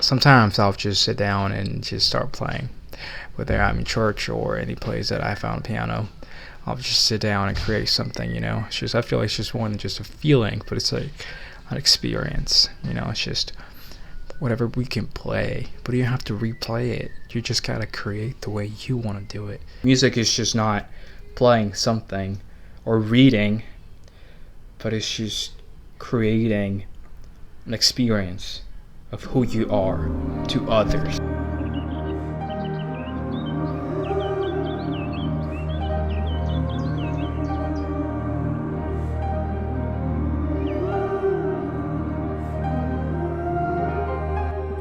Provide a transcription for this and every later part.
sometimes I'll just sit down and just start playing, whether I'm in church or any place that I found piano. I'll just sit down and create something, It's just, I feel like it's just more than just a feeling, but it's like an experience, It's just whatever we can play, but you don't have to replay it. You just gotta create the way you want to do it. Music is just not playing something or reading, but it's just creating an experience of who you are to others.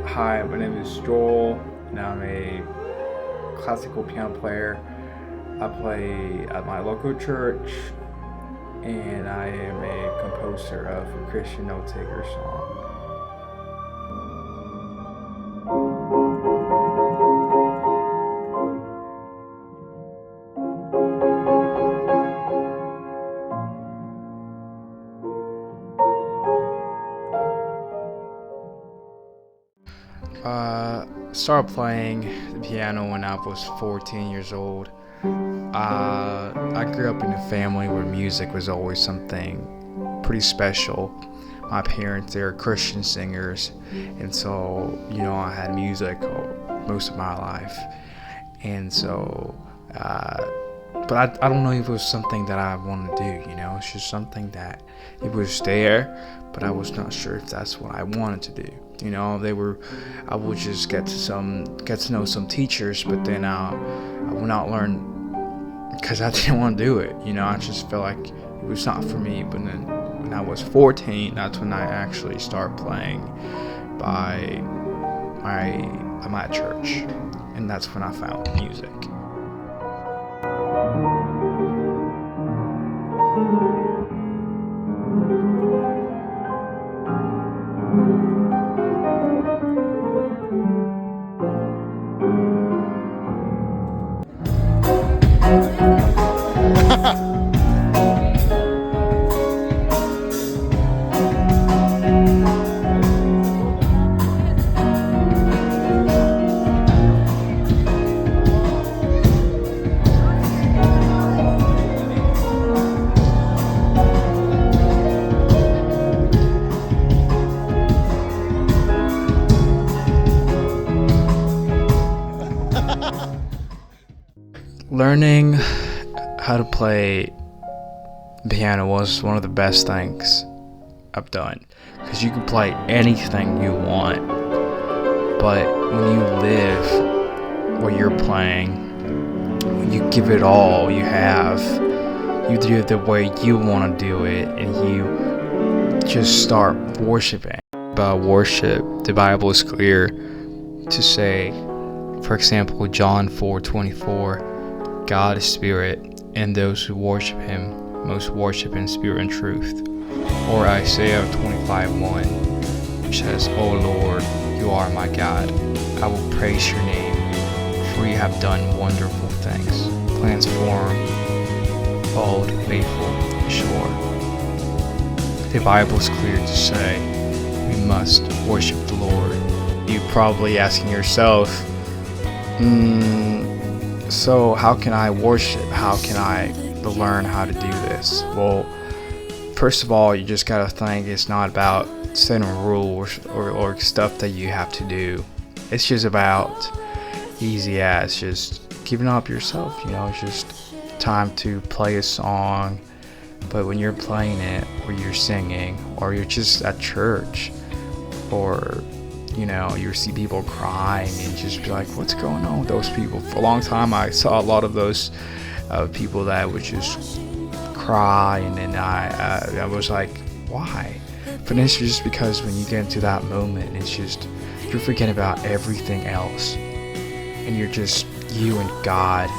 Hi, my name is Joel, and I'm a classical piano player. I play at my local church, and I am a composer of a Christian note-taker song. Started playing the piano when I was 14 years old. I grew up in a family where music was always something pretty special. My parents, they were Christian singers, and so, I had music most of my life. And so, but I don't know if it was something that I wanted to do, It's just something that it was there, but I was not sure if that's what I wanted to do. I would just get to know some teachers, but then I would not learn because I didn't want to do it. I just felt like it was not for me. But then when I was 14, that's when I actually started playing by my church, and that's when I found music. Learning how to play piano was one of the best things I've done, because you can play anything you want, but when you live where you're playing, when you give it all you have, you do it the way you want to do it, and you just start worshiping. About worship, the Bible is clear to say, for example, John 4:24, God is spirit, and those who worship him must worship in spirit and truth. Or Isaiah 25:1, which says, O Lord, you are my God. I will praise your name, for you have done wonderful things. Plans formed, bold, faithful, sure. The Bible is clear to say we must worship the Lord. You're probably asking yourself, so how can I worship? How can I learn how to do this? Well, first of all, you just gotta think it's not about setting rules or stuff that you have to do. It's just about easy as just giving up yourself, It's just time to play a song, but when you're playing it, or you're singing, or you're just at church, or you see people crying and just be like, what's going on with those people? For a long time, I saw a lot of those people that would just cry, and then I was like, why? But it's just because when you get into that moment, it's just, you're forgetting about everything else, and you're just you and God,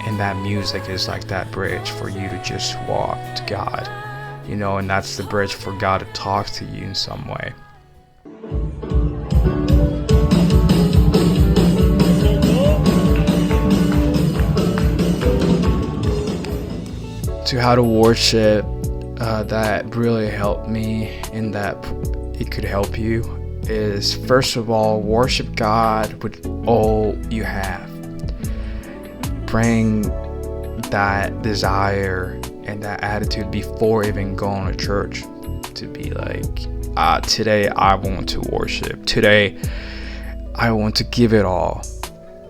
and that music is like that bridge for you to just walk to God, and that's the bridge for God to talk to you in some way. To how to worship, that really helped me, and that it could help you, is, first of all, worship God with all you have. Bring that desire and that attitude before even going to church, to be like, today I want to worship. Today I want to give it all.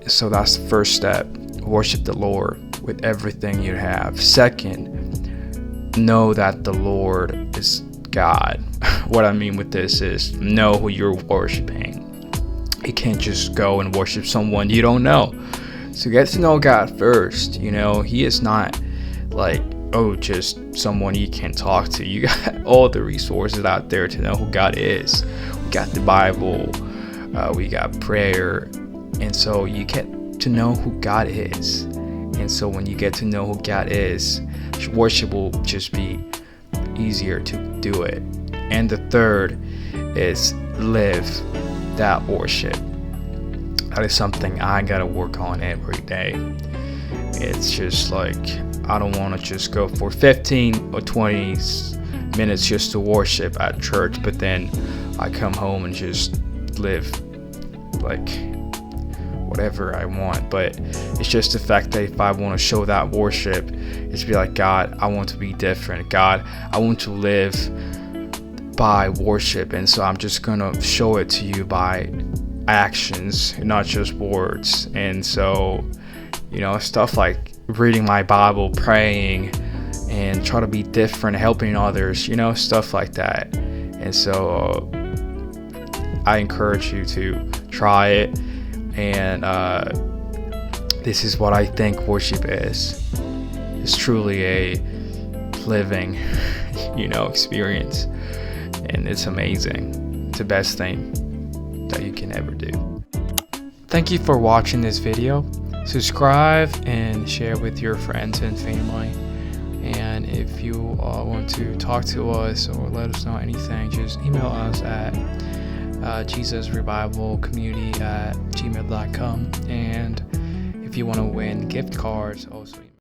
So that's the first step. Worship the Lord with everything you have. Second, know that the Lord is God. What I mean with this is, know who you're worshiping. You can't just go and worship someone you don't know. So get to know God first. He is not like, just someone you can talk to. You got all the resources out there to know who God is. We got the Bible, we got prayer, and so you get to know who God is. And so when you get to know who God is, worship will just be easier to do it. And the third is live that worship. That is something I gotta work on every day. It's just like, I don't want to just go for 15 or 20 minutes just to worship at church, but then I come home and just live like whatever I want. But it's just the fact that if I want to show that worship, it's be like, God, I want to be different. God, I want to live by worship, and so I'm just gonna show it to you by actions, not just words. And so, stuff like reading my Bible, praying, and try to be different, helping others, stuff like that. And so I encourage you to try it. And this is what I think worship is. It's truly a living, experience. And it's amazing. It's the best thing that you can ever do. Thank you for watching this video. Subscribe and share with your friends and family. And if you want to talk to us or let us know anything, just email us at jesusrevivalcommunity@gmail.com. And if you want to win gift cards, also